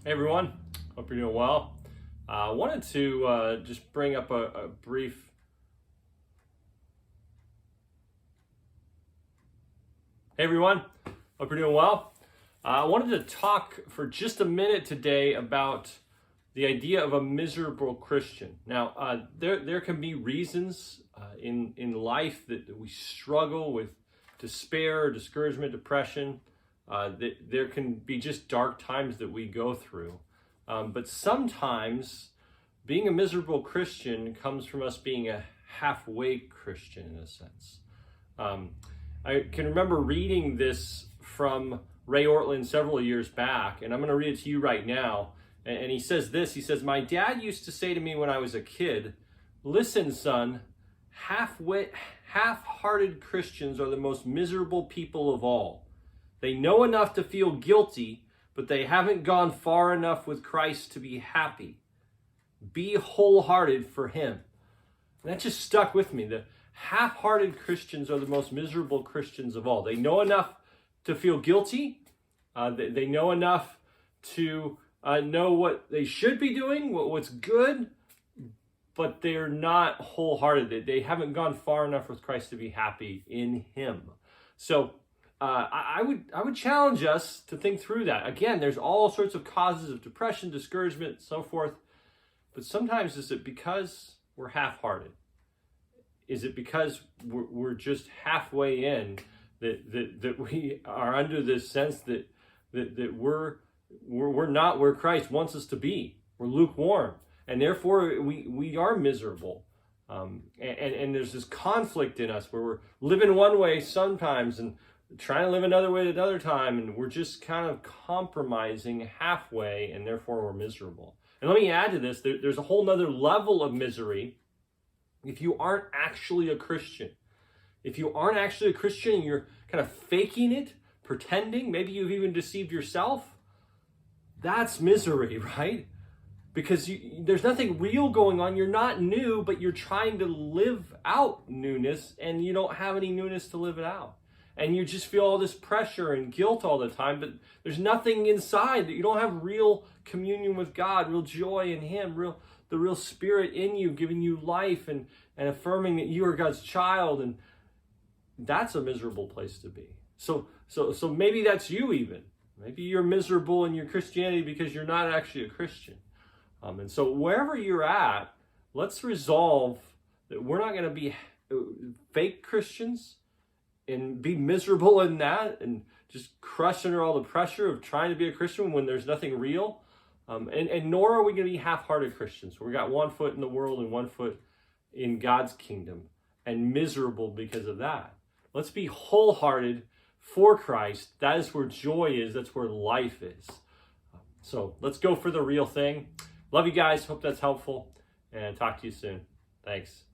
Hey everyone, hope you're doing well. I wanted to just bring up a brief. Hey everyone, hope you're doing well. I wanted to talk for just a minute today about the idea of a miserable Christian. Now, there can be reasons in life that we struggle with despair, discouragement, depression. There can be just dark times that we go through. But sometimes being a miserable Christian comes from us being a halfway Christian in a sense. I can remember reading this from Ray Ortlund several years back, and I'm going to read it to you right now. And he says this, he says, "My dad used to say to me when I was a kid, 'Listen, son, half-hearted Christians are the most miserable people of all. They know enough to feel guilty, but they haven't gone far enough with Christ to be happy. Be wholehearted for him.'" And that just stuck with me. The half-hearted Christians are the most miserable Christians of all. They know enough to feel guilty. They know enough to know what they should be doing, what's good, but they're not wholehearted. They haven't gone far enough with Christ to be happy in him. So I would challenge us to think through that. Again, there's all sorts of causes of depression, discouragement, so forth. But sometimes is it because we're half-hearted? Is it because we're just halfway in that we are under this sense that we're not where Christ wants us to be? We're lukewarm, and therefore we are miserable. And there's this conflict in us where we're living one way sometimes and trying to live another way at another time, and we're just kind of compromising halfway, and therefore we're miserable. And let me add to this, there's a whole nother level of misery if you aren't actually a Christian. If you aren't actually a Christian and you're kind of faking it, pretending, maybe you've even deceived yourself, that's misery, right? Because there's nothing real going on. You're not new, but you're trying to live out newness, and you don't have any newness to live it out. And you just feel all this pressure and guilt all the time, but there's nothing inside. That you don't have real communion with God, real joy in him, the real spirit in you, giving you life and affirming that you are God's child. And that's a miserable place to be. So maybe that's you even. Maybe you're miserable in your Christianity because you're not actually a Christian. And so wherever you're at, let's resolve that we're not going to be fake Christians and be miserable in that and just crush under all the pressure of trying to be a Christian when there's nothing real. And nor are we going to be half-hearted Christians. We got one foot in the world and one foot in God's kingdom, and miserable because of that. Let's be wholehearted for Christ. That is where joy is. That's where life is. So let's go for the real thing. Love you guys. Hope that's helpful. And talk to you soon. Thanks.